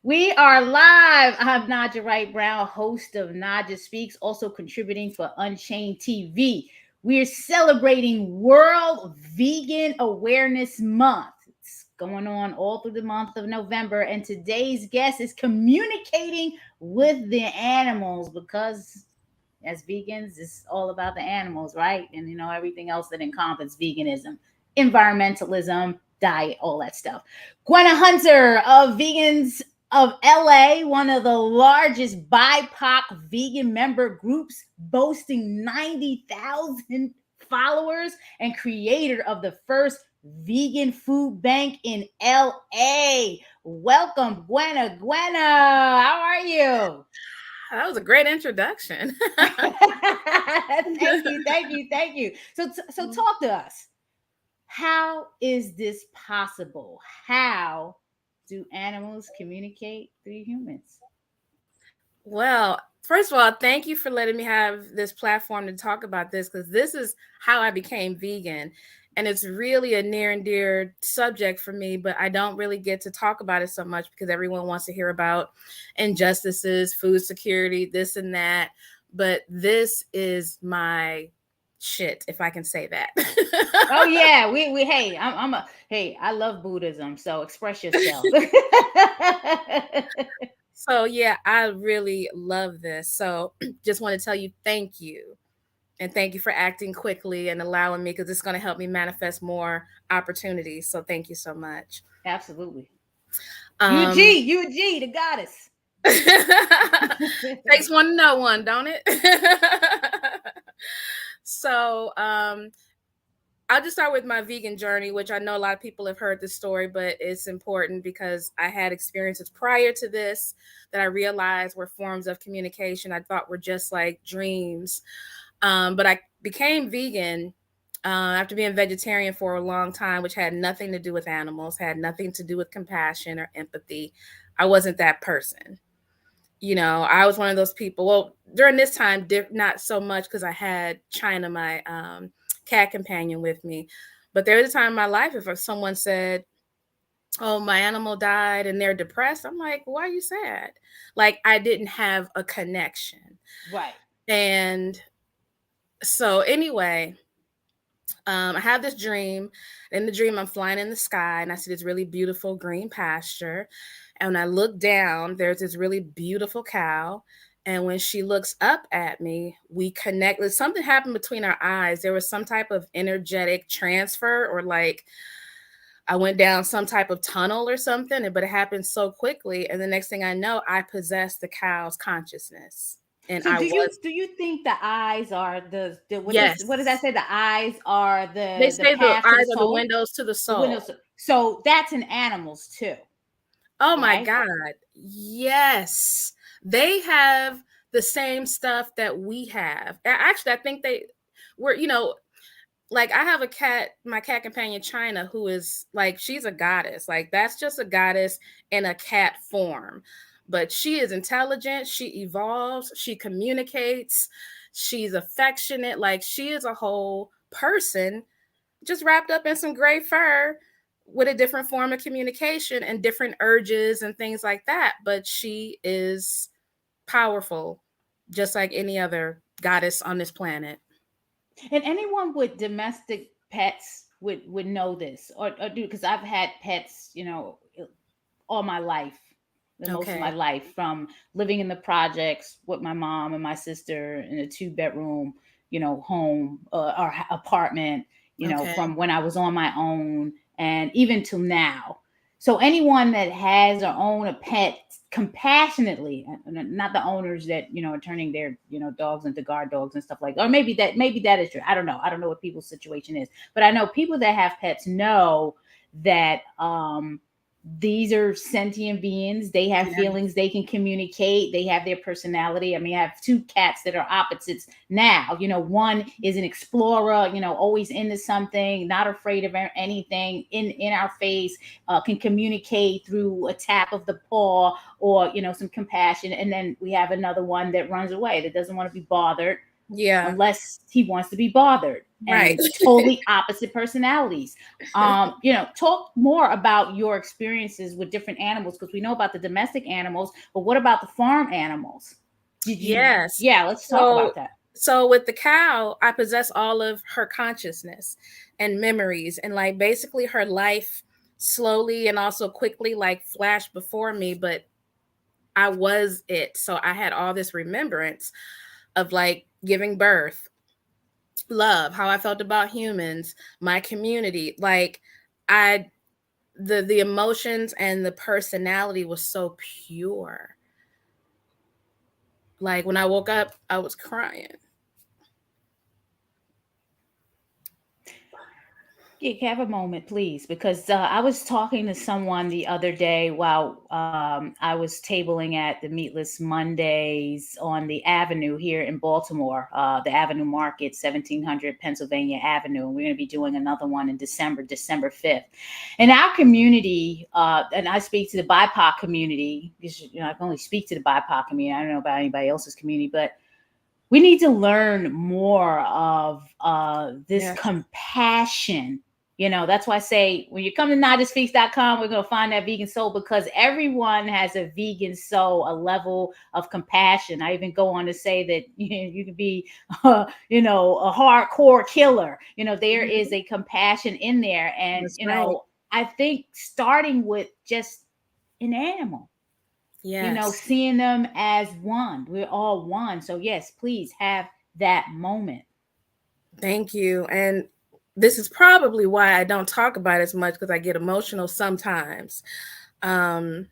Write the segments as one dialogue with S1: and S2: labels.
S1: We are live. I'm Naijha Wright-Brown, host of Naijha Speaks, also contributing for Unchained TV. We're celebrating World Vegan Awareness Month. It's going on all through the month of November, and today's guest is communicating with the animals because as vegans, it's all about the animals, right? And everything else that encompasses veganism, environmentalism, diet, all that stuff. Gwenna Hunter of Vegans of LA, one of the largest BIPOC vegan member groups, boasting 90,000 followers and creator of the first vegan food bank in LA. Welcome, Gwenna. Gwenna, how are you?
S2: That was a great introduction.
S1: Thank you. So talk to us. How is this possible? How do animals communicate through humans?
S2: Well, first of all, thank you for letting me have this platform to talk about this because this is how I became vegan. And it's really a near and dear subject for me, but I don't really get to talk about it so much because everyone wants to hear about injustices, food security, this and that. But this is my shit, if I can say that.
S1: Oh yeah, we hey, I'm a hey, I love Buddhism, so express yourself.
S2: So yeah, I really love this. So just want to tell you thank you. And thank you for acting quickly and allowing me because it's going to help me manifest more opportunities. So thank you so much.
S1: Absolutely.
S2: Um
S1: UG, the goddess.
S2: takes one to know one, don't it? So I'll just start with my vegan journey, which I know a lot of people have heard this story, but it's important because I had experiences prior to this that I realized were forms of communication I thought were just like dreams. But I became vegan after being vegetarian for a long time, which had nothing to do with animals, had nothing to do with compassion or empathy. I wasn't that person. I was one of those people. Well, during this time, not so much because I had China, my cat companion, with me. But there was a time in my life if someone said, "Oh, my animal died," and they're depressed, I'm like, "Why are you sad?" Like I didn't have a connection.
S1: Right.
S2: And so anyway, I have this dream. In the dream, I'm flying in the sky and I see this really beautiful green pasture. And when I look down, there's this really beautiful cow. And when she looks up at me, we connect. Something happened between our eyes. There was some type of energetic transfer, or like I went down some type of tunnel or something, but it happened so quickly. And the next thing I know, I possessed the cow's consciousness. And
S1: So
S2: I
S1: do you
S2: was,
S1: do you think the eyes are the what does that
S2: yes.
S1: say? The eyes are
S2: They
S1: the
S2: say the
S1: path to the
S2: eyes are the
S1: soul,
S2: windows to the
S1: the windows.
S2: soul.
S1: So that's in animals too,
S2: Oh my
S1: right?
S2: God. Yes. They have the same stuff that we have. Actually, I think they were, like I have a cat, my cat companion China, who is like, she's a goddess. Like that's just a goddess in a cat form. But she is intelligent, she evolves, she communicates, she's affectionate. Like she is a whole person just wrapped up in some gray fur with a different form of communication and different urges and things like that. But she is powerful, just like any other goddess on this planet.
S1: And anyone with domestic pets would know this or do because I've had pets, all my life, the most of my
S2: Okay.
S1: life, from living in the projects with my mom and my sister in a two-bedroom, home or apartment,
S2: Okay.
S1: from when I was on my own and even till now. So anyone that has or own a pet compassionately, not the owners that are turning their dogs into guard dogs and stuff like, or maybe that is true. I don't know what people's situation is, but I know people that have pets know that these are sentient beings. They have
S2: Yeah.
S1: feelings. They can communicate. They have their personality. I mean, I have two cats that are opposites now. One is an explorer, always into something, not afraid of anything in our face, can communicate through a tap of the paw or, some compassion. And then we have another one that runs away, that doesn't want to be bothered.
S2: Yeah.
S1: unless he wants to be bothered,
S2: Right.
S1: and totally opposite personalities. Talk more about your experiences with different animals, because we know about the domestic animals, but what about the farm animals? Did you?
S2: Yes.
S1: Yeah, let's talk
S2: So
S1: about that.
S2: so with the cow, I possess all of her consciousness and memories, and like basically her life slowly and also quickly like flashed before me, but I was it. So I had all this remembrance of like giving birth, love, how I felt about humans, my community. Like I the emotions and the personality was so pure. Like when I woke up, I was crying.
S1: Yeah, have a moment, please, because I was talking to someone the other day while I was tabling at the Meatless Mondays on the Avenue here in Baltimore, the Avenue Market, 1700 Pennsylvania Avenue. And we're going to be doing another one in December, December 5th. In our community, and I speak to the BIPOC community, because I can only speak to the BIPOC community. I don't know about anybody else's community, but we need to learn more of this
S2: Yes.
S1: compassion. That's why I say when you come to naijaspeaks.com, we're going to find that vegan soul, because everyone has a vegan soul, a level of compassion. I even go on to say that you can be, a hardcore killer. There is
S2: Mhm.
S1: a compassion in there. And,
S2: That's right.
S1: I think starting with just an animal,
S2: Yes.
S1: seeing them as one. We're all one. So, yes, please have that moment.
S2: Thank you. And this is probably why I don't talk about it as much, because I get emotional sometimes. Um,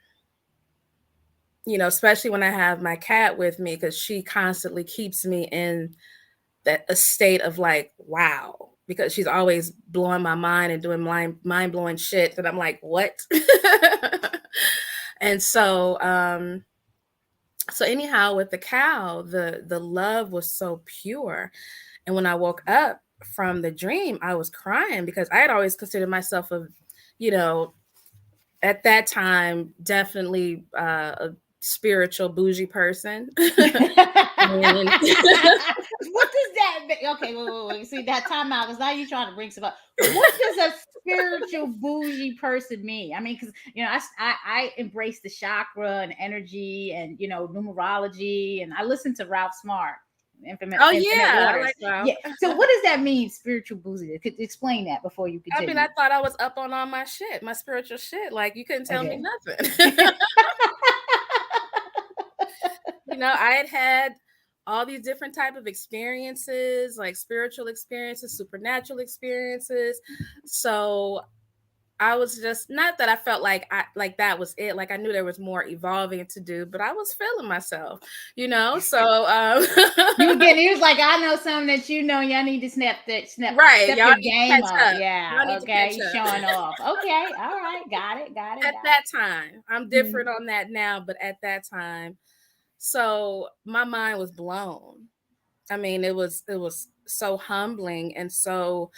S2: especially when I have my cat with me, because she constantly keeps me in that a state of like, wow, because she's always blowing my mind and doing mind blowing shit that I'm like, what? And so anyhow, with the cow, the love was so pure. And when I woke up from the dream, I was crying because I had always considered myself you know, at that time, definitely a spiritual bougie person. And
S1: What does that mean? Okay, wait. See that time out, because now you're trying to bring some up. What does a spiritual bougie person mean? I mean, because I embrace the chakra and energy and numerology, and I listen to Ralph Smart,
S2: oh
S1: Infinite
S2: yeah, I
S1: Waters.
S2: like wow.
S1: Yeah. So what does that mean, spiritual bougie? Could explain that before you
S2: I mean, I
S1: continue.
S2: thought I was up on all my shit, my spiritual shit. Like you couldn't tell me
S1: Okay.
S2: nothing. I had all these different type of experiences, like spiritual experiences, supernatural experiences. So I was just, not that I felt like that was it. Like I knew there was more evolving to do, but I was feeling myself, So
S1: You were getting. He was like, I know something that y'all need to
S2: right,
S1: step
S2: y'all
S1: your
S2: need to
S1: game
S2: catch
S1: up.
S2: up. Y'all
S1: Yeah.
S2: need to
S1: Okay.
S2: catch
S1: He's
S2: up.
S1: showing off. Okay. All right. Got it. Got it.
S2: At
S1: Got
S2: that time, I'm
S1: it. Mhm.
S2: different on that now, but at that time, so my mind was blown. I mean, it was so humbling and so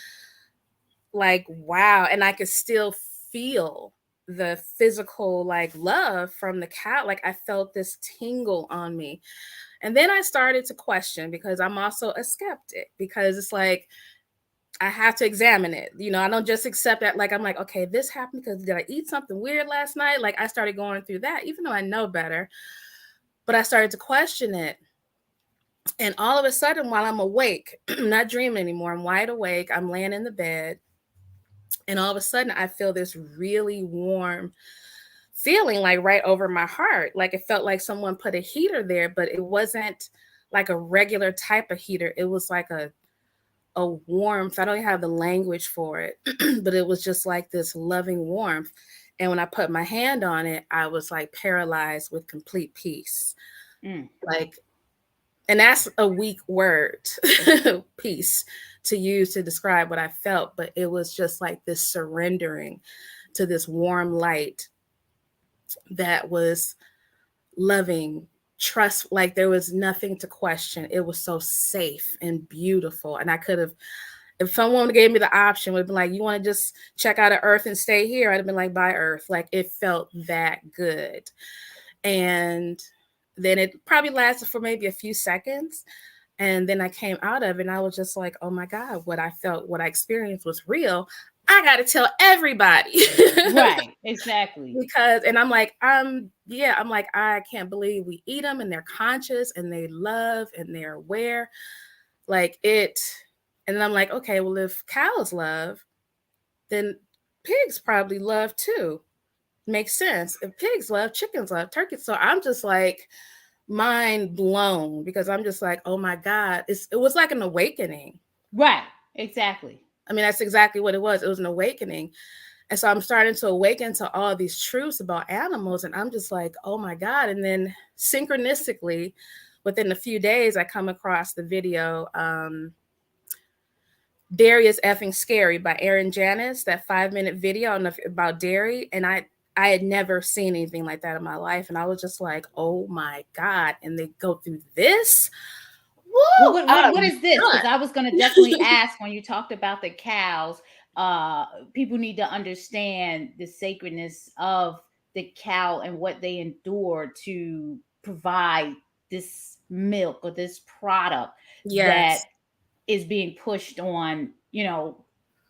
S2: like wow, and I could still feel the physical like love from the cat. Like I felt this tingle on me. And then I started to question, because I'm also a skeptic, because it's like I have to examine it. I don't just accept that. Like, I'm like, okay, this happened because did I eat something weird last night? Like, I started going through that, even though I know better. But I started to question it. And all of a sudden, while I'm awake, I'm not dreaming anymore, I'm wide awake, I'm laying in the bed. And all of a sudden, I feel this really warm feeling like right over my heart. Like, it felt like someone put a heater there, but it wasn't like a regular type of heater. It was like a warmth. I don't have the language for it, but it was just like this loving warmth. And when I put my hand on it, I was like paralyzed with complete peace.
S1: Mm.
S2: Like, and that's a weak word, peace, to use to describe what I felt, but it was just like this surrendering to this warm light that was loving, trust, like there was nothing to question. It was so safe and beautiful. And I could have, if someone gave me the option, would have been like, you want to just check out of Earth and stay here? I'd have been like, bye, Earth. Like it felt that good. And then it probably lasted for maybe a few seconds. And then I came out of it and I was just like, oh my God, what I felt, what I experienced was real. I got to tell everybody.
S1: Right. Exactly.
S2: Because, and I'm like, I'm like, I can't believe we eat them and they're conscious and they love and they're aware. Like it. And then I'm like, okay, well, if cows love, then pigs probably love too. Makes sense. If pigs love, chickens love, turkeys. So I'm just like mind blown because I'm just like, oh my God, it was like an awakening.
S1: Right. Exactly.
S2: I mean, that's exactly what it was. It was an awakening. And so I'm starting to awaken to all these truths about animals. And I'm just like, oh my God. And then synchronistically, within a few days, I come across the video, Dairy is Effing Scary by Aaron Janis, that 5-minute video about dairy. And I had never seen anything like that in my life. And I was just like, oh my God. And they go through this.
S1: Woo, well, what is this? Because I was going to definitely ask when you talked about the cows. People need to understand the sacredness of the cow and what they endure to provide this milk or this product that is being pushed on,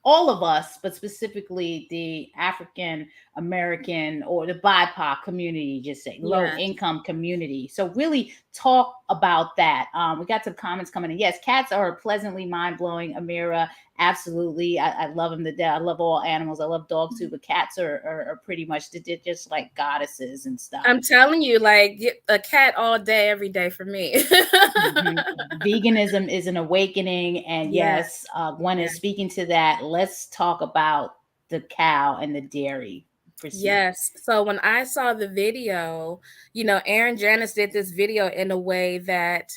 S1: all of us, but specifically the African American or the BIPOC community, just say low income community. So really talk about that. We got some comments coming in. Yes, cats are pleasantly mind blowing. Amira, absolutely. I love them to death. I love all animals. I love dogs too, but cats are pretty much they're just like goddesses and stuff.
S2: I'm telling you, like a cat all day, every day for me.
S1: Veganism is an awakening. And yes, Gwenna is speaking to that. Let's talk about the cow and the dairy. Proceed.
S2: Yes. So when I saw the video, Aaron Janis did this video in a way that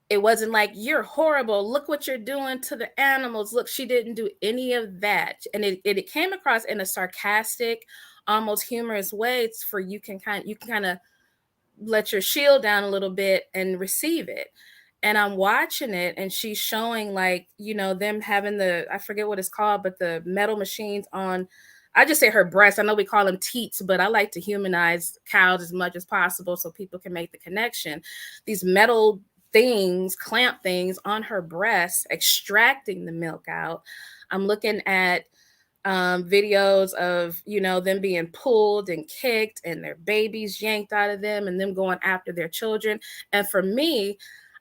S2: it wasn't like, you're horrible, look what you're doing to the animals. Look, she didn't do any of that. And it came across in a sarcastic, almost humorous way for you can kind of let your shield down a little bit and receive it. And I'm watching it and she's showing like, them having I forget what it's called, but the metal machines on, I just say her breast. I know we call them teats, but I like to humanize cows as much as possible so people can make the connection. These metal things, clamp things on her breast, extracting the milk out. I'm looking at videos of them being pulled and kicked and their babies yanked out of them and them going after their children. And for me,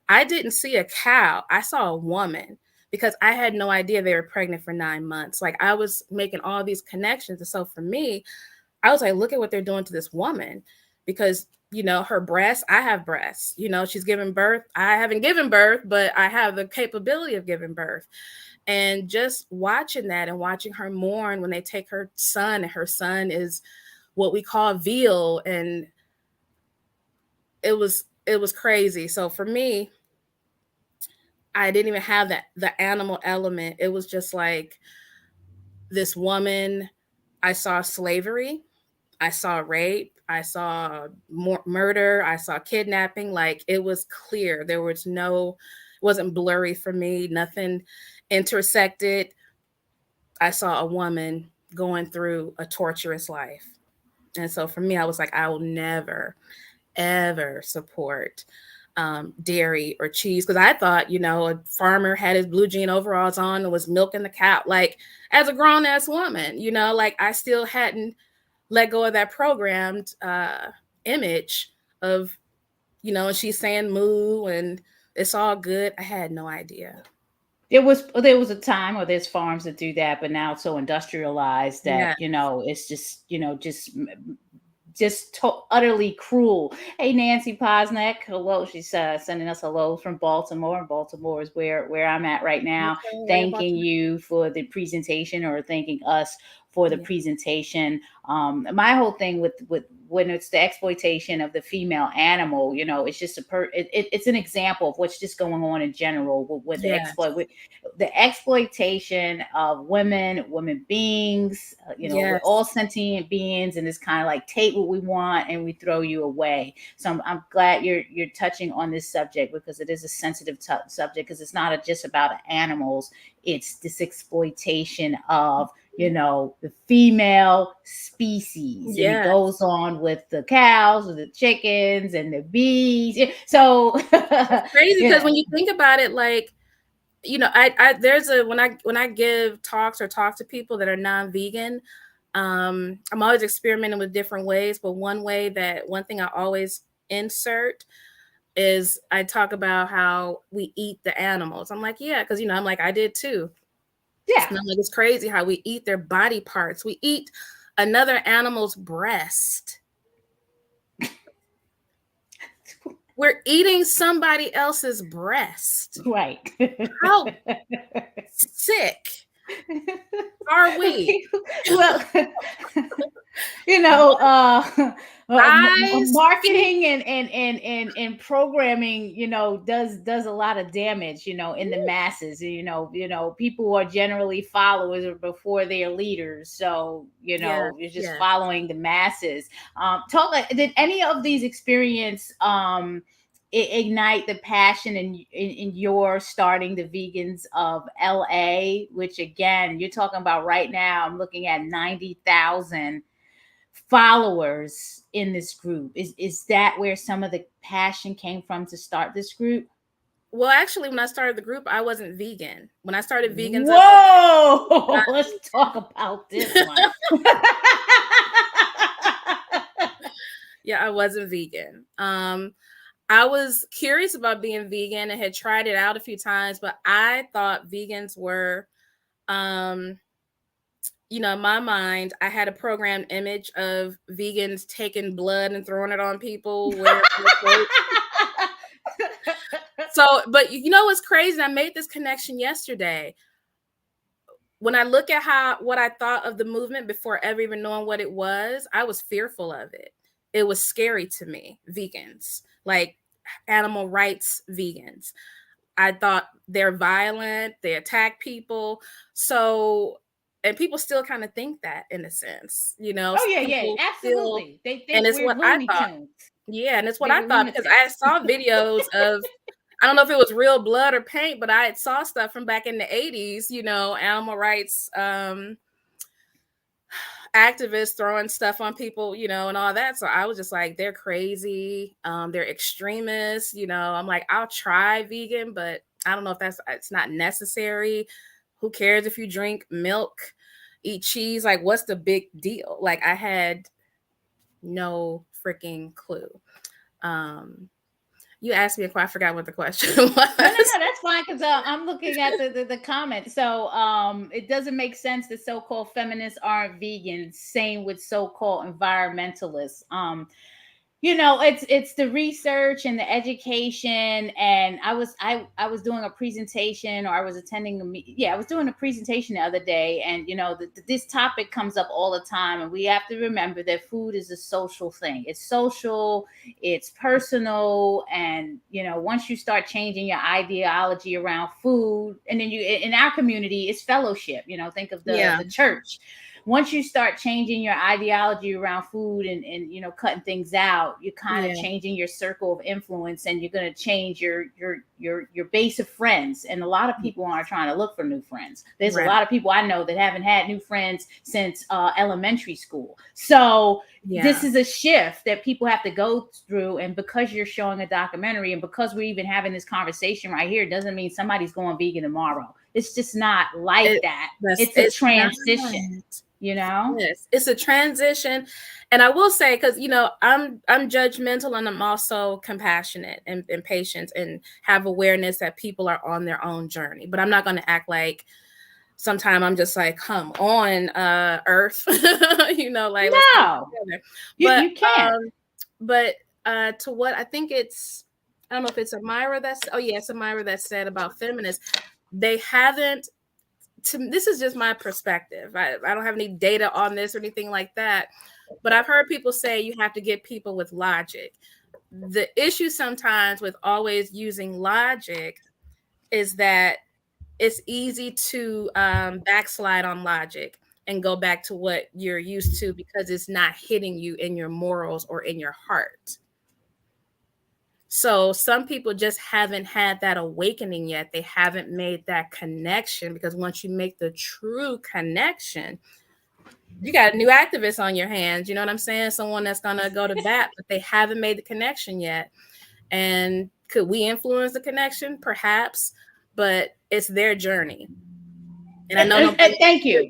S2: I didn't see a cow. I saw a woman because I had no idea they were pregnant for 9 months. Like I was making all these connections. And so for me, I was like, look at what they're doing to this woman because her breasts, I have breasts, she's giving birth. I haven't given birth, but I have the capability of giving birth. And just watching that and watching her mourn when they take her son, and her son is what we call veal. And it was crazy. So for me, I didn't even have the animal element. It was just like this woman. I saw slavery. I saw rape. I saw murder. I saw kidnapping. Like it was clear. There was it wasn't blurry for me. Nothing intersected. I saw a woman going through a torturous life. And so for me, I was like, I will never, ever support dairy or cheese. Because I thought, a farmer had his blue jean overalls on and was milking the cow. Like as a grown ass woman, like I still hadn't let go of that programmed image of, and she's saying moo and it's all good. I had no idea.
S1: There was a time, or there's farms that do that, but now it's so industrialized that it's just utterly cruel. Hey, Nancy Posnack, hello. She's sending us hellos from Baltimore. Baltimore is where I'm at right now. Thanking you for the presentation, or thanking us for the presentation. My whole thing with when it's the exploitation of the female animal, it's just it's an example of what's just going on in general with the exploitation of women beings. We're all sentient beings, and it's kind of like take what we want and we throw you away. So I'm glad you're touching on this subject, because it is a sensitive subject, because it's not just about animals. It's this exploitation of the female species, and it
S2: Yes.
S1: goes on with the cows, with the chickens, and the bees. So
S2: It's crazy
S1: you
S2: because
S1: know,
S2: when you think about it, like, I there's a when I give talks or talk to people that are non-vegan, I'm always experimenting with different ways, but one thing I always insert is I talk about how we eat the animals. I'm like, yeah, because I'm like, I did too.
S1: yeah,
S2: And I'm like, it's crazy how we eat their body parts. We eat another animal's breast. We're eating somebody else's breast.
S1: right.
S2: How sick are we?
S1: Well, you know,
S2: Eyes, feet.
S1: marketing and programming, does a lot of damage, in the masses. People are generally followers before they're leaders, so
S2: Yes,
S1: you're just
S2: yes.
S1: following the masses. Talk like, did any of these experience ignite the passion in your starting the Vegans of LA, which again, you're talking about right now. I'm looking at 90,000 followers in this group. Is that where some of the passion came from to start this group?
S2: Well, actually, when I started the group, I wasn't vegan. When I started Vegans of
S1: Whoa, let's talk about this one.
S2: yeah, I wasn't vegan. I was curious about being vegan and had tried it out a few times, but I thought vegans were, um, in my mind, I had a programmed image of vegans taking blood and throwing it on people, wearing clothes. So, but you know what's crazy? I made this connection yesterday. When I look at what I thought of the movement before ever even knowing what it was, I was fearful of it. It was scary to me, vegans, like animal rights vegans. I thought they're violent, they attack people. So, and people still kind of think that in a sense,
S1: Oh yeah, yeah,
S2: people still,
S1: absolutely. They
S2: and
S1: think
S2: it's
S1: we're
S2: what I
S1: Looney
S2: thought.
S1: Tunes.
S2: Yeah, and it's what
S1: They
S2: I
S1: were
S2: thought because I
S1: lunatics.
S2: saw videos of, I don't know if it was real blood or paint, but I saw stuff from back in the 80s, animal rights activists throwing stuff on people, and all that. So I was just like, they're crazy. They're extremists, I'm like, I'll try vegan, but I don't know if it's not necessary. Who cares if you drink milk, eat cheese? Like, what's the big deal? Like, I had no freaking clue. You asked me a question. I forgot what the question was.
S1: No, that's fine because I'm looking at the comment. So it doesn't make sense that so-called feminists aren't vegans. Same with so-called environmentalists. It's the research and the education. And I was doing a presentation, or I was attending I was doing a presentation the other day. And this topic comes up all the time, and we have to remember that food is a social thing. It's social, it's personal. And once you start changing your ideology around food, and then in our community, it's fellowship. Think of the
S2: Yeah,
S1: the church. Once you start changing your ideology around food, and cutting things out, you're kind of
S2: yeah,
S1: changing your circle of influence, and you're going to change your base of friends. And a lot of people aren't trying to look for new friends. There's a
S2: right.
S1: lot of people I know that haven't had new friends since elementary school. So this
S2: Yeah.
S1: is a shift that people have to go through. And because you're showing a documentary, and because we're even having this conversation right here, doesn't mean somebody's going vegan tomorrow. It's just not like
S2: It,
S1: that. It's a
S2: it's not.
S1: transition, you know?
S2: Yes, it's a transition, and I will say, because I'm judgmental, and I'm also compassionate and patient, and have awareness that people are on their own journey. But I'm not going to act like sometimes I'm just like, come on, Earth, like, let's get it
S1: No,
S2: together.
S1: you
S2: But
S1: you can't.
S2: but to what I think I don't know if it's Amira it's Amira that said about feminists, they haven't. This is just my perspective. I don't have any data on this or anything like that, but I've heard people say you have to get people with logic. The issue sometimes with always using logic is that it's easy to backslide on logic and go back to what you're used to because it's not hitting you in your morals or in your heart. So some people just haven't had that awakening yet. They haven't made that connection, because once you make the true connection, you got a new activist on your hands. You know what I'm saying? Someone that's going to go to bat, but they haven't made the connection yet. And could we influence the connection? Perhaps, but it's their journey. And I know nobody.
S1: Thank you.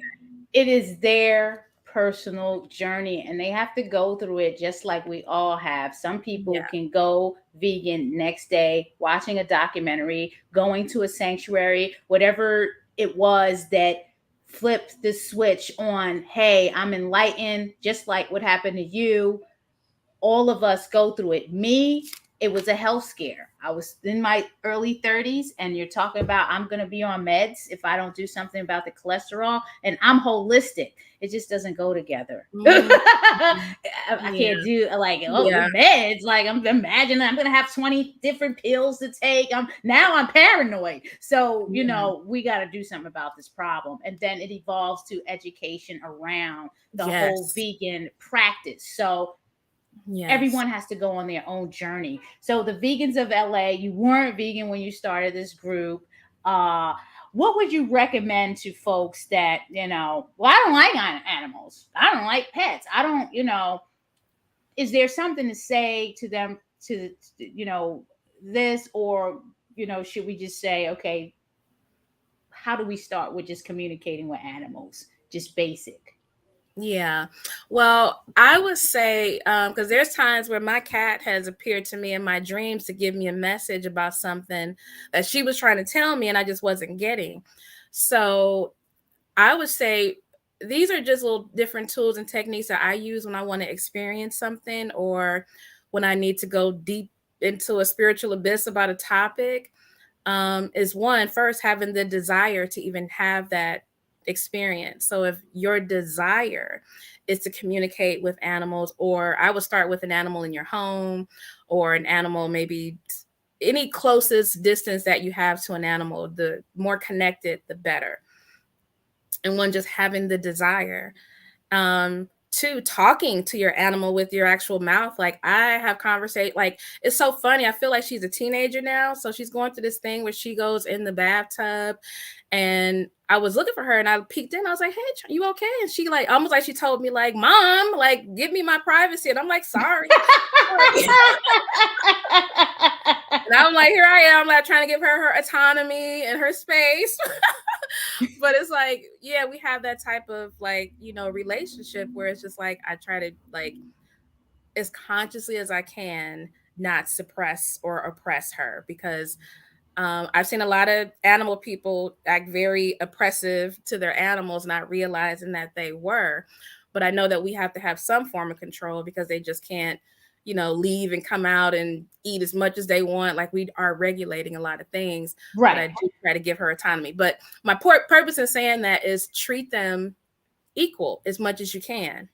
S1: It is their personal journey, and they have to go through it just like we all have. Some people
S2: Yeah.
S1: can go vegan next day, watching a documentary, going to a sanctuary, whatever it was that flipped the switch on, hey, I'm enlightened, just like what happened to you. All of us go through it. Me, it was a health scare. I was in my early 30s, and you're talking about I'm going to be on meds if I don't do something about the cholesterol, and I'm holistic. It just doesn't go together.
S2: Mm-hmm.
S1: I can't do like, oh,
S2: Yeah.
S1: meds. Like, I'm imagining I'm going to have 20 different pills to take. I'm paranoid. So, we got to do something about this problem. And then it evolves to education around the whole vegan practice. So, everyone has to go on their own journey. So the vegans of LA, you weren't vegan when you started this group. What would you recommend to folks that, well, I don't like animals. I don't like pets. I don't, is there something to say to them to, this, or, should we just say, okay, how do we start with just communicating with animals? Just basic.
S2: Yeah. Well, I would say, because there's times where my cat has appeared to me in my dreams to give me a message about something that she was trying to tell me and I just wasn't getting. So I would say these are just little different tools and techniques that I use when I want to experience something, or when I need to go deep into a spiritual abyss about a topic. Is one, first having the desire to even have that experience. So if your desire is to communicate with animals, or I would start with an animal in your home, or an animal, maybe any closest distance that you have to an animal, the more connected, the better. And one, just having the desire. Two, talking to your animal with your actual mouth. Like, I have conversation, like, it's so funny. I feel like she's a teenager now. So she's going through this thing where she goes in the bathtub, and I was looking for her and I peeked in. I was like, hey, you okay? And she, like, almost like she told me, like, Mom, like, give me my privacy. And I'm like, sorry. And I'm like, here I am, like, trying to give her autonomy and her space. But it's like, yeah, we have that type of, like, relationship where it's just like, I try to, like, as consciously as I can, not suppress or oppress her, because I've seen a lot of animal people act very oppressive to their animals, not realizing that they were. But I know that we have to have some form of control, because they just can't, leave and come out and eat as much as they want. Like, we are regulating a lot of things.
S1: Right.
S2: But I do try to give her autonomy. But my purpose in saying that is treat them equal as much as you can.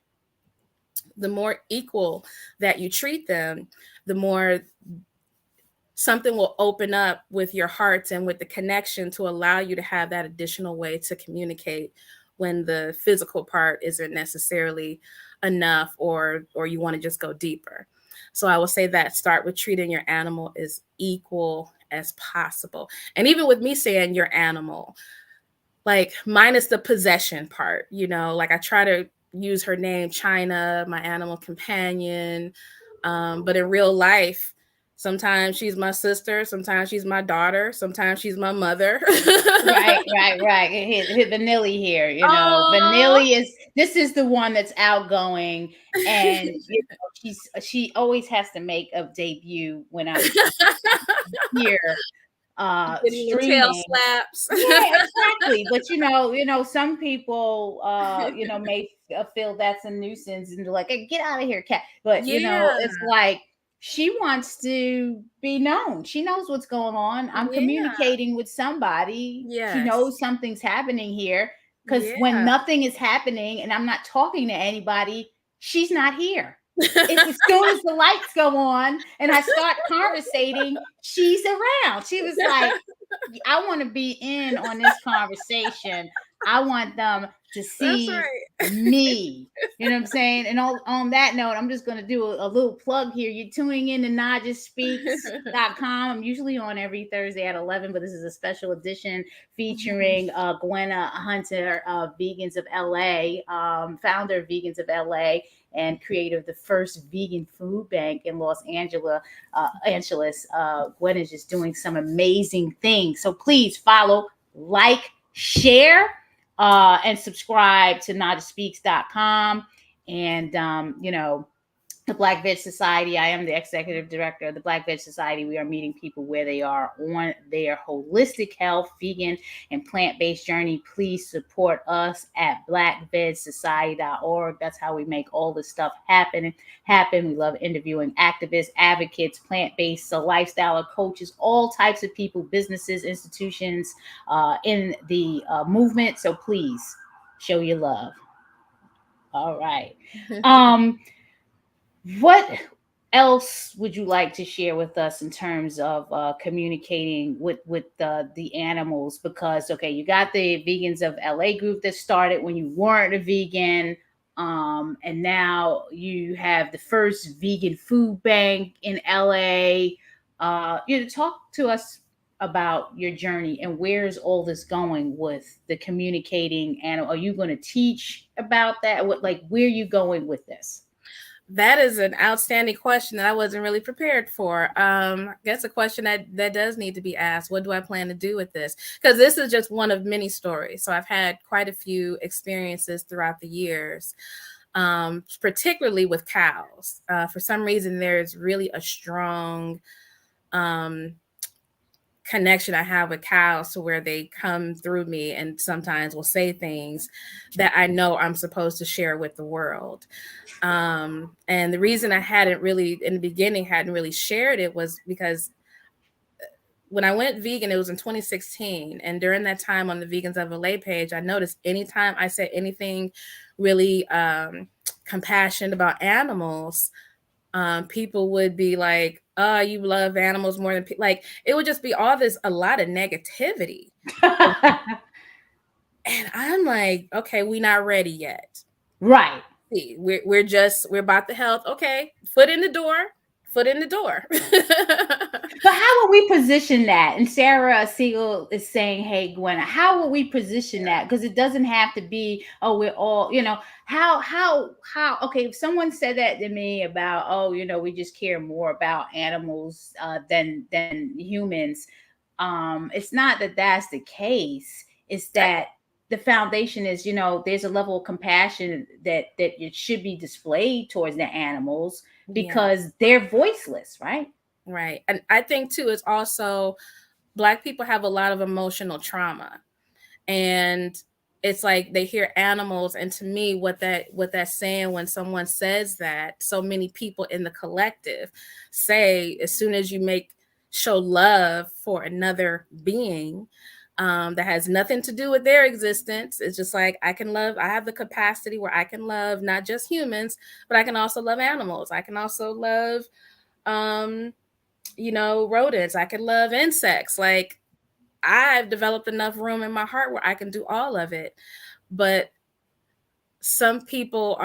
S2: The more equal that you treat them, the more something will open up with your hearts and with the connection to allow you to have that additional way to communicate when the physical part isn't necessarily enough, or you want to just go deeper. So I will say that start with treating your animal as equal as possible. And even with me saying your animal, like, minus the possession part, like, I try to use her name, China, my animal companion. But in real life, sometimes she's my sister, sometimes she's my daughter, sometimes she's my mother.
S1: Right. Hit Vanilla here. This is the one that's outgoing, and she always has to make a debut when I'm here
S2: Tail
S1: streaming.
S2: slaps.
S1: Yeah, exactly. But some people may feel that's a nuisance and they're like, hey, get out of here, cat. But it's like, she wants to be known. She knows what's going on. I'm communicating with somebody. She knows something's happening here. Because when nothing is happening and I'm not talking to anybody, she's not here. As soon as the lights go on and I start conversating, she's around. She was like, I want to be in on this conversation. I want them to
S2: That's
S1: see
S2: right.
S1: me. You know what I'm saying? And on that note, I'm just going to do a little plug here. You're tuning in to NaijhaSpeaks.com. I'm usually on every Thursday at 11, but this is a special edition featuring Gwenna Hunter, Vegans of LA, founder of Vegans of LA, and creator of the first vegan food bank in Los Angeles. Gwen is just doing some amazing things. So please follow, like, share, and subscribe to NaijhaSpeaks.com. And, the Black Veg Society. I am the executive director of the Black Veg Society. We are meeting people where they are on their holistic health, vegan, and plant-based journey. Please support us at blackvegsociety.org. That's how we make all this stuff happen. We love interviewing activists, advocates, plant-based, lifestyle coaches, all types of people, businesses, institutions in the movement. So please show your love. All right. What else would you like to share with us in terms of communicating with the animals? Because okay, you got the Vegans of LA group that started when you weren't a vegan, and now you have the first vegan food bank in LA. Talk to us about your journey and where's all this going with the communicating, and are you going to teach about that? Where are you going with this?
S2: That is an outstanding question that I wasn't really prepared for. I guess a question that does need to be asked. What do I plan to do with this? Because this is just one of many stories. So I've had quite a few experiences throughout the years, particularly with cows. For some reason, there's really a strong connection I have with cows to where they come through me and sometimes will say things that I know I'm supposed to share with the world. And the reason I hadn't really, in the beginning, hadn't really shared it was because when I went vegan, it was in 2016. And during that time on the Vegans of LA page, I noticed anytime I said anything really compassionate about animals, people would be like, "Oh, you love animals more than like." It would just be a lot of negativity, and I'm like, "Okay, we're not ready yet."
S1: Right.
S2: We're about the health. Okay, foot in the door. Foot in the door.
S1: But how would we position that? And Sarah Siegel is saying, "Hey, Gwen, how would we position that? Because it doesn't have to be, oh, we're all, how? Okay, if someone said that to me about, oh, we just care more about animals than humans. It's not that that's the case. It's that the foundation is, there's a level of compassion that it should be displayed towards the animals because they're voiceless, right?
S2: Right. And I think too, it's also Black people have a lot of emotional trauma. And it's like they hear animals. And to me, what that's saying when someone says that, so many people in the collective say, as soon as you show love for another being, that has nothing to do with their existence. It's just like, I have the capacity where I can love not just humans, but I can also love animals. I can also love, rodents. I can love insects. Like, I've developed enough room in my heart where I can do all of it. But some people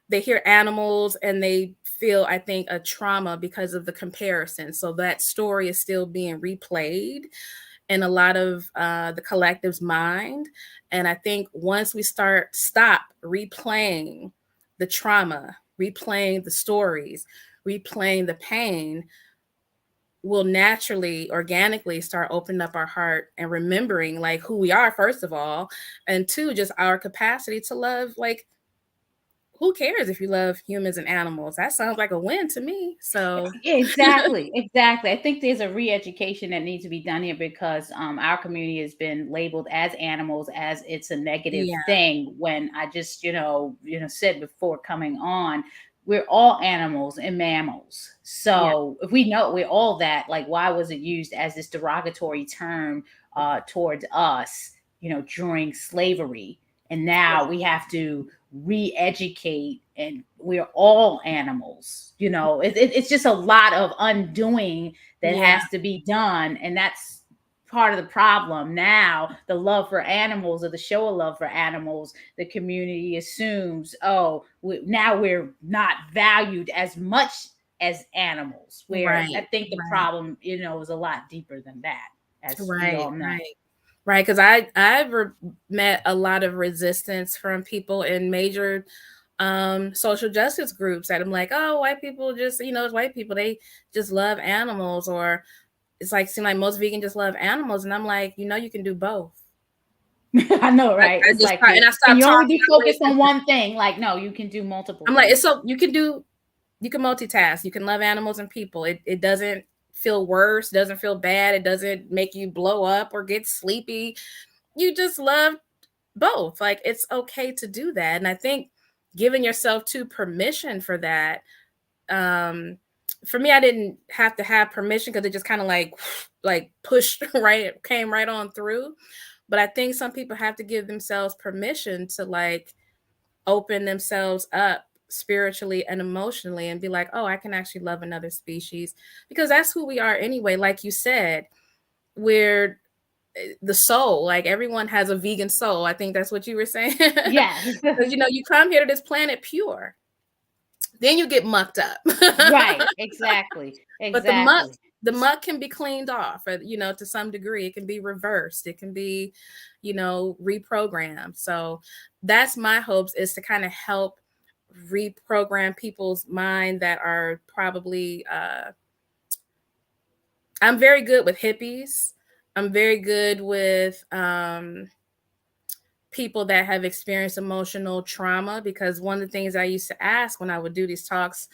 S2: they hear animals and they feel, I think, a trauma because of the comparison. So that story is still being replayed in a lot of the collective's mind. And I think once we stop replaying the trauma, replaying the stories, replaying the pain, we'll naturally, organically start opening up our heart and remembering like who we are, first of all, and two, just our capacity to love. Like, who cares if you love humans and animals? That sounds like a win to me. So
S1: Exactly. I think there's a re-education that needs to be done here because our community has been labeled as animals as it's a negative thing. When I just said before coming on, we're all animals and mammals. So if we know we're all that, like, why was it used as this derogatory term towards us, during slavery? And now we have to re-educate, and we're all animals. It's just a lot of undoing that has to be done, and that's part of the problem. Now the love for animals, or the show of love for animals, the community assumes, oh, now we're not valued as much as animals, where I
S2: Right,
S1: think the
S2: right,
S1: problem, is a lot deeper than that, as we
S2: right,
S1: all know.
S2: right. Right, because I've met a lot of resistance from people in major social justice groups that I'm like, oh, white people just, it's white people, they just love animals, or it's like seem like most vegans just love animals, and I'm like, you can do both.
S1: I know,
S2: Like
S1: right?
S2: I
S1: It's
S2: just
S1: like,
S2: and I
S1: can
S2: stopped
S1: you only
S2: talking.
S1: be focused on one thing? Like, no, you can do multiple
S2: I'm like, it's
S1: things.
S2: so you can multitask. You can love animals and people. It doesn't feel worse, doesn't feel bad, it doesn't make you blow up or get sleepy. You just love both. Like, it's okay to do that. And I think giving yourself to permission for that, for me, I didn't have to have permission, because it just kind of like pushed right, came right on through. But I think some people have to give themselves permission to like open themselves up spiritually and emotionally, and be like, oh, I can actually love another species, because that's who we are anyway. Like you said, we're the soul. Like, everyone has a vegan soul. I think that's what you were saying.
S1: Yes.
S2: Because you come here to this planet pure, then you get mucked up.
S1: Right. Exactly.
S2: But the
S1: Exactly.
S2: muck can be cleaned off, or, to some degree. It can be reversed, it can be, reprogrammed. So that's my hopes, is to kind of help reprogram people's mind that are probably I'm very good with hippies. I'm very good with people that have experienced emotional trauma, because one of the things I used to ask when I would do these talks,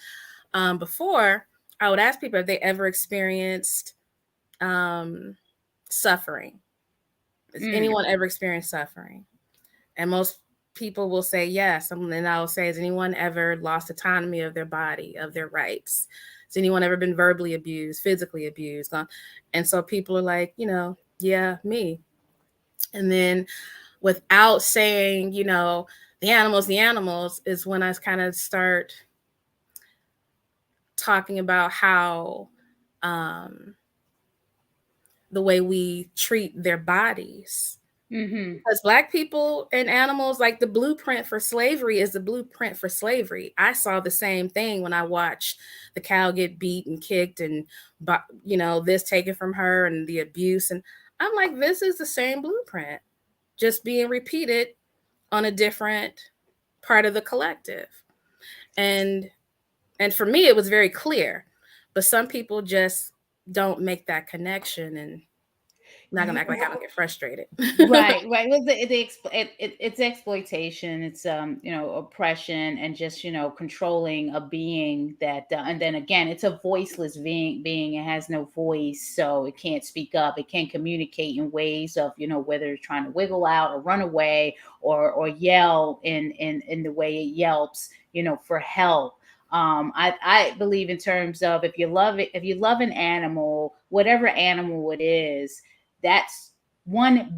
S2: before, I would ask people if they ever experienced suffering. Has anyone ever experienced suffering? And most people will say yes. And then I will say, has anyone ever lost autonomy of their body, of their rights? Has anyone ever been verbally abused, physically abused? And so people are like, yeah, me. And then, without saying, the animals, is when I kind of start talking about how the way we treat their bodies. Because Black people and animals, like, the blueprint for slavery is the blueprint for slavery. I saw the same thing when I watched the cow get beat and kicked, and this taken from her, and the abuse. And I'm like, this is the same blueprint, just being repeated on a different part of the collective. And for me, it was very clear. But some people just don't make that connection, and I'm not gonna act like I don't get frustrated.
S1: Right, right. Well, it's exploitation. It's oppression, and just controlling a being that, and then again, it's a voiceless being. It has no voice, so it can't speak up. It can't communicate in ways of whether it's trying to wiggle out or run away, or yell in the way it yelps, for help. I believe, in terms of, if you love an animal, whatever animal it is, that's one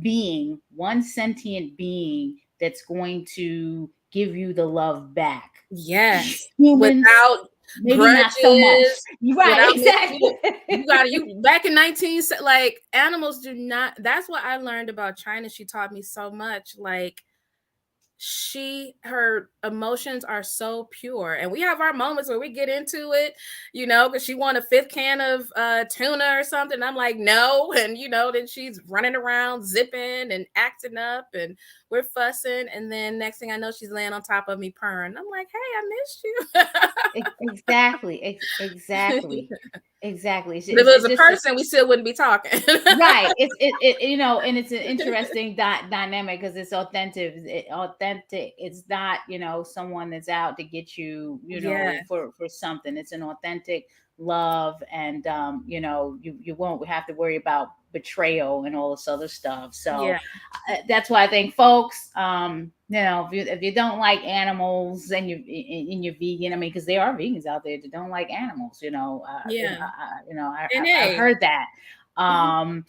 S1: sentient being that's going to give you the love back.
S2: Yes,
S1: Humans,
S2: without
S1: maybe not so much.
S2: grudges,
S1: Right,
S2: without
S1: exactly.
S2: you back in 19, like, animals do not. That's what I learned about China. She taught me so much. Like, her emotions are so pure, and we have our moments where we get into it, because she want a fifth can of tuna or something. I'm like, no. And then she's running around zipping and acting up, and we're fussing, and then next thing I know, she's laying on top of me purring. I'm like, hey, I missed you.
S1: Exactly. Exactly.
S2: But if it was a
S1: Just
S2: person, we still wouldn't be talking.
S1: right. And it's an interesting dynamic, because it's authentic. It's not someone that's out to get you,
S2: Yeah,
S1: for something. It's an authentic love, and you won't have to worry about betrayal and all this other stuff. So
S2: yeah,
S1: that's why I think, folks, if you don't like animals, and you're vegan, I mean, because there are vegans out there that don't like animals.
S2: yeah.
S1: I,
S2: And
S1: I've
S2: hey,
S1: heard that. Um,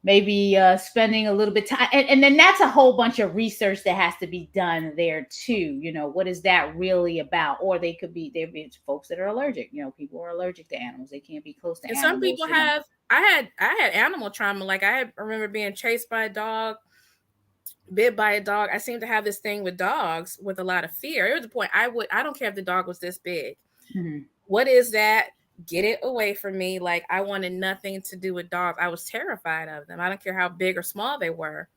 S1: maybe spending a little bit time, and then that's a whole bunch of research that has to be done there too. What is that really about? Or there be folks that are allergic. People are allergic to animals, they can't be close to
S2: And some
S1: animals.
S2: people have. I had animal trauma. Like I remember being chased by a dog, bit by a dog. I seem to have this thing with dogs with a lot of fear. It was the point I don't care if the dog was this big.
S1: Mhm.
S2: What is that? Get it away from me. Like I wanted nothing to do with dogs. I was terrified of them. I don't care how big or small they were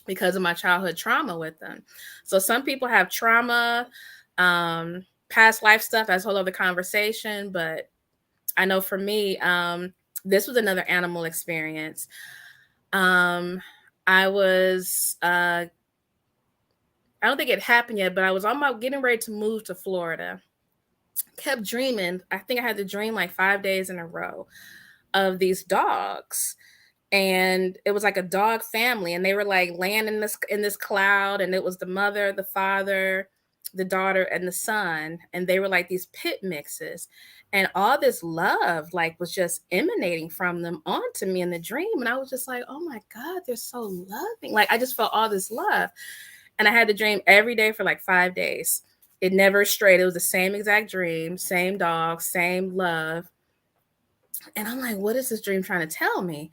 S2: because of my childhood trauma with them. So some people have trauma, past life stuff. That's a whole other conversation. But I know for me, this was another animal experience. I was I don't think it happened yet, but I was on my getting ready to move to Florida. Kept dreaming. I think I had to dream like 5 days in a row of these dogs. And it was like a dog family, and they were like laying in this cloud, and it was the mother, the father, the daughter, and the son, and they were like these pit mixes, and all this love like was just emanating from them onto me in the dream, and I was just like, oh my God, they're so loving. Like I just felt all this love, and I had to dream every day for like 5 days. It never strayed. It was the same exact dream, same dog, same love, and I'm like, what is this dream trying to tell me?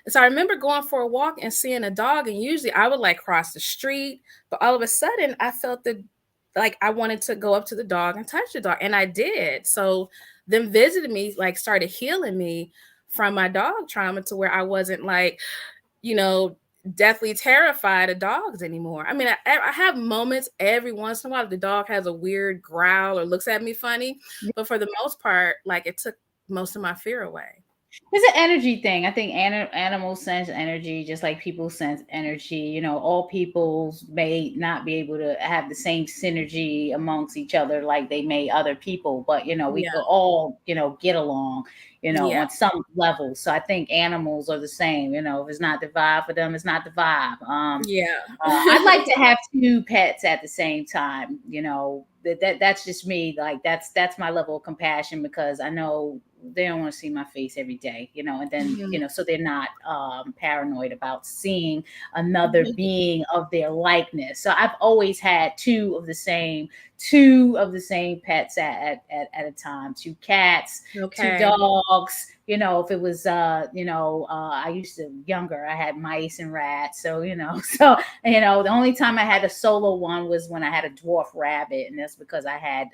S2: So I remember going for a walk and seeing a dog, and usually I would like cross the street, but all of a sudden I felt like I wanted to go up to the dog and touch the dog, and I did. So them visiting me like started healing me from my dog trauma to where I wasn't like, you know, deathly terrified of dogs anymore. I mean, I have moments every once in a while the dog has a weird growl or looks at me funny, but for the most part, like it took most of my fear away.
S1: It's an energy thing. I think animals sense energy just like people sense energy. All peoples may not be able to have the same synergy amongst each other like they may other people, but we
S2: Yeah.
S1: could all, get along,
S2: Yeah.
S1: on some level. So I think animals are the same. If it's not the vibe for them, it's not the vibe.
S2: Yeah.
S1: I'd like to have two pets at the same time. That's just me. Like that's my level of compassion, because I know they don't want to see my face every day, and then
S2: Mhm.
S1: so they're not paranoid about seeing another being of their likeness. So I've always had two of the same pets at a time, two cats, two
S2: Okay.
S1: dogs. If it was I used to younger, I had mice and rats. So so the only time I had a solo one was when I had a dwarf rabbit, and that's because I had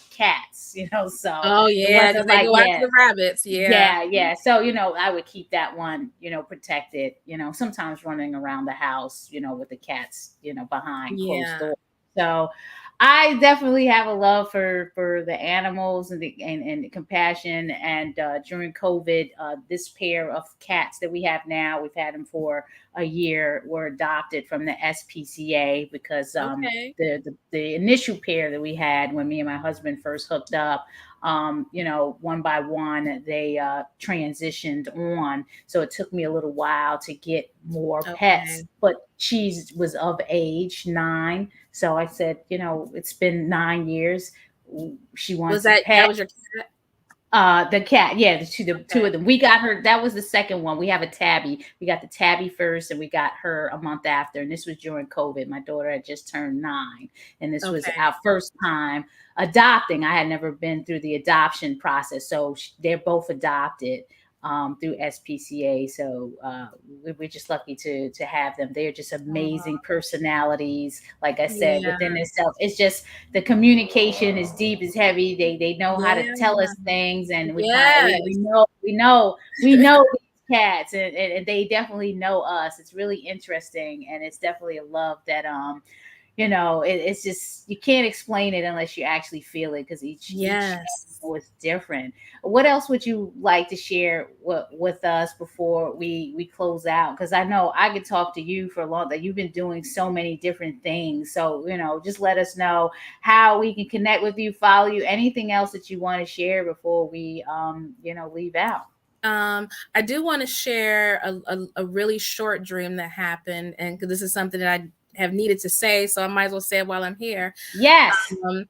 S1: cats. So
S2: Oh
S1: it
S2: yeah, because
S1: wasn't
S2: they
S1: like,
S2: go after
S1: yeah,
S2: the rabbits. Yeah.
S1: yeah. So I would keep that one, protected. Sometimes running around the house, with the cats, behind closed
S2: Yeah.
S1: doors. So I definitely have a love for the animals and the compassion. And during COVID, this pair of cats that we have now, we've had them for a year, were adopted from the SPCA, because
S2: Okay.
S1: the initial pair that we had when me and my husband first hooked up, one by one, they transitioned on. So it took me a little while to get more pets,
S2: Okay.
S1: but she was of age 9. So I said, it's been 9 years. She
S2: Was
S1: wants a
S2: that
S1: pet.
S2: was your cat?
S1: The cat, yeah, the two
S2: Okay.
S1: of them. We got her. That was the second one. We have a tabby. We got the tabby first, and we got her a month after. And this was during COVID. My daughter had just turned 9, and this was
S2: Okay.
S1: our first time adopting. I had never been through the adoption process, so they're both adopted through SPCA. So we're just lucky to have them. They're just amazing
S2: Aw.
S1: personalities. Like I said,
S2: Yeah.
S1: within itself, it's just the communication is deep, is heavy. They know how to
S2: Yeah.
S1: tell us things, and we kind of we
S2: Yes.
S1: know these cats, and they definitely know us. It's really interesting, and it's definitely a love that it's just, you can't explain it unless you actually feel it, because each
S2: Yes.
S1: animal is different. What else would you like to share with us before we close out? Because I know I could talk to you for a long, that you've been doing so many different things. So just let us know how we can connect with you, follow you, anything else that you want to share before we leave out.
S2: I do want to share a really short dream that happened, and because this is something that I have needed to say, so I might as well say it while I'm here.
S1: Yes.
S2: Um,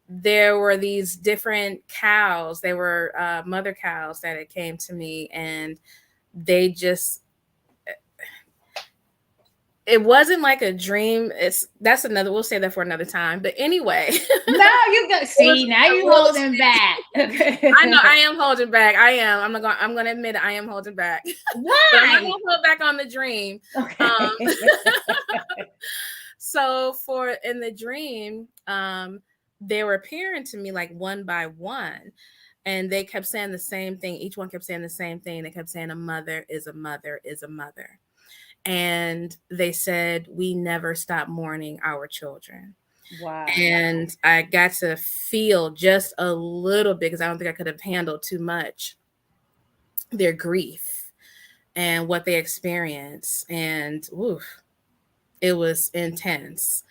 S2: there were these different cows. They were mother cows that had came to me, and they just it wasn't like a dream. We'll say that for another time. But anyway,
S1: No, you go see now you holding back.
S2: I know I am holding back. I am. I'm gonna admit I am holding back. But I'm not
S1: Why?
S2: gonna hold back on the dream.
S1: Okay.
S2: So in the dream, they were appearing to me like one by one. And they kept saying the same thing. Each one kept saying the same thing. They kept saying a mother is a mother is a mother. And they said, we never stop mourning our children.
S1: Wow.
S2: And I got to feel just a little bit, because I don't think I could have handled too much, their grief and what they experience. And oof, it was intense.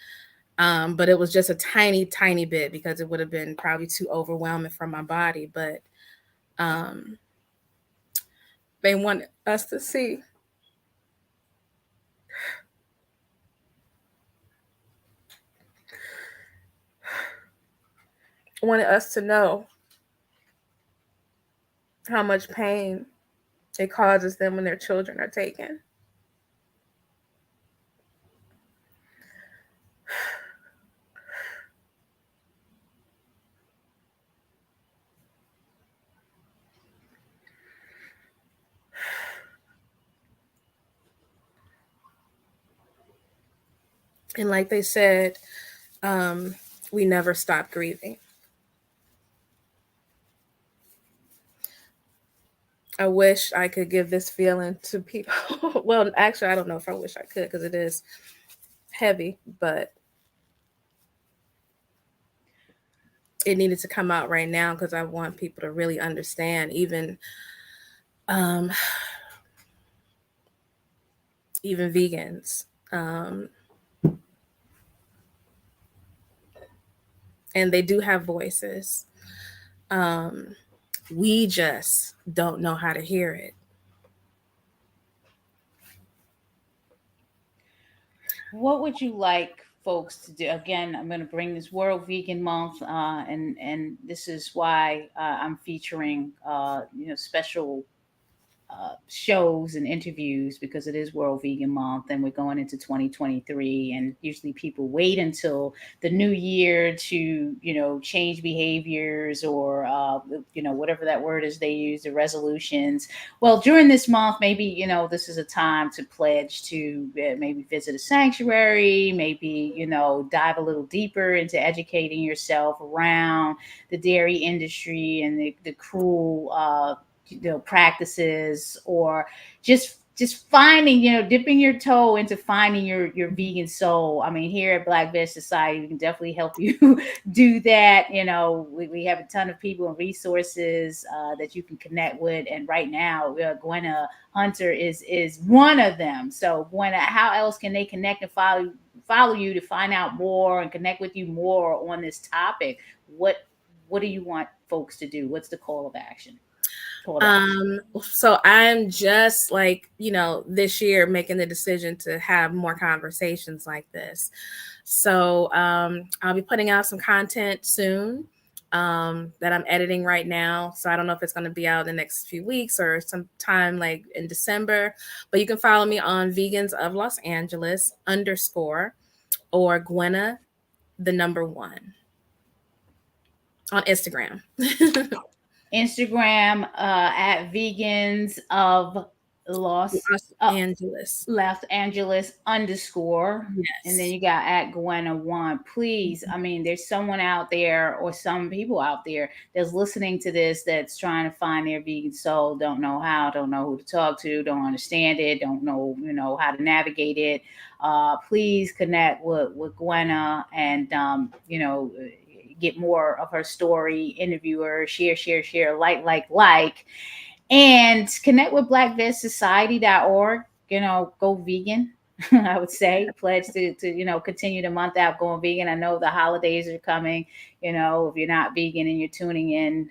S2: But it was just a tiny, tiny bit, because it would have been probably too overwhelming for my body. But they wanted us to see. Wanted us to know how much pain it causes them when their children are taken. And like they said, we never stop grieving. I wish I could give this feeling to people. Well, actually, I don't know if I wish I could, because it is heavy, but it needed to come out right now, because I want people to really understand, even vegans. And they do have voices. We just don't know how to hear it.
S1: What would you like folks to do? Again, I'm going to bring this World Vegan Month, and this is why I'm featuring special shows and interviews, because it is World Vegan Month and we're going into 2023. And usually people wait until the new year to, change behaviors, or, whatever that word is they use, the resolutions. Well, during this month, maybe, this is a time to pledge to maybe visit a sanctuary, maybe, dive a little deeper into educating yourself around the dairy industry and the cruel, practices, or just finding, dipping your toe into finding your vegan soul. I mean, here at Black Veg Society, we can definitely help you do that. We have a ton of people and resources that you can connect with, and right now Gwenna Hunter is one of them. So Gwenna, how else can they connect and follow you to find out more and connect with you more on this topic? What do you want folks to do? What's the call of action?
S2: So I'm just like, this year making the decision to have more conversations like this. So I'll be putting out some content soon that I'm editing right now. So I don't know if it's going to be out in the next few weeks or sometime like in December, but you can follow me on Vegans of Los Angeles _ or Gwenna _1 on Instagram.
S1: Instagram at Vegans of Los Angeles _.
S2: Yes.
S1: And then you got at Gwenna 1. Please, I mean, there's someone out there, or some people out there that's listening to this, that's trying to find their vegan soul, don't know how, don't know who to talk to, don't understand it, don't know, how to navigate it. Please connect with Gwenna, and get more of her story, interview her, share, like, and connect with blackvegsociety.org. Go vegan. I would say pledge to continue the month out going vegan. I know the holidays are coming. If you're not vegan and you're tuning in,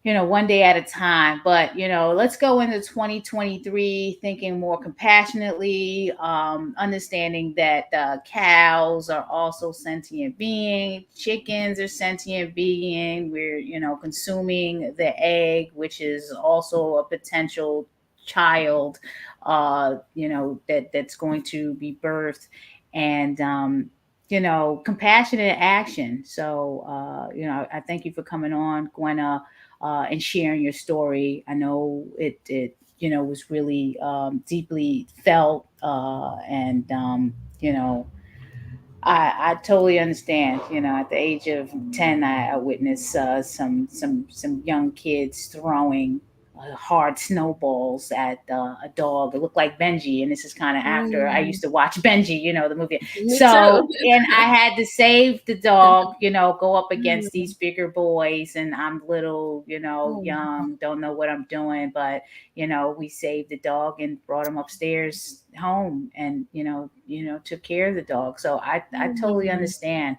S1: one day at a time. But, let's go into 2023 thinking more compassionately, understanding that cows are also sentient beings, chickens are sentient being. We're, consuming the egg, which is also a potential child, that's going to be birthed, and compassionate action. So, I thank you for coming on, Gwenna, and sharing your story. I know it was really deeply felt, and I totally understand. At the age of 10, I witnessed some young kids throwing hard snowballs at a dog. It looked like Benji, and this is kind of after I
S2: Mm,
S1: used to watch Benji, the movie.
S2: me too.
S1: So, and I had to save the dog, go up against
S2: Mm,
S1: these bigger boys, and I'm little,
S2: oh,
S1: young, don't know what I'm doing, but we saved the dog and brought him upstairs home, and took care of the dog. So I totally
S2: mm,
S1: understand.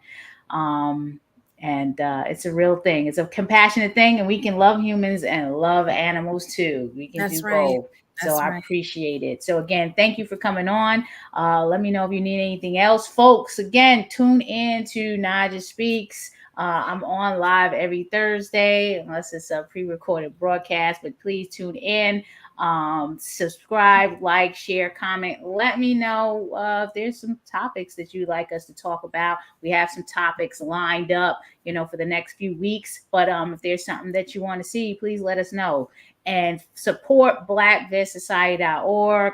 S1: um and it's a real thing. It's a compassionate thing, and we can love humans and love animals too. We can do
S2: that's right.
S1: both. So
S2: That's
S1: I
S2: right.
S1: appreciate it. So again, thank you for coming on. Let me know if you need anything else, folks. Again, tune in to Naijha Speaks. I'm on live every Thursday, unless it's a pre-recorded broadcast, but please tune in. Subscribe, like, share, comment. Let me know if there's some topics that you'd like us to talk about. We have some topics lined up, for the next few weeks. But if there's something that you want to see, please let us know. And support blackvetsociety.org.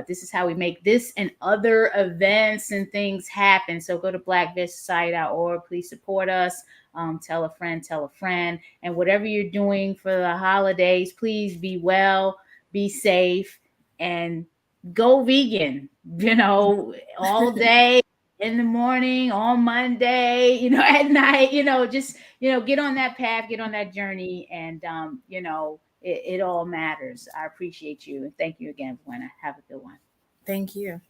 S1: This is how we make this and other events and things happen. So go to blackvetsociety.org. Please support us. Tell a friend, tell a friend. And whatever you're doing for the holidays, please be well, be safe, and go vegan, all day, in the morning, on Monday, at night, just, get on that path, get on that journey. And, it all matters. I appreciate you. And thank you again, Gwenna. Have a good one.
S2: Thank you.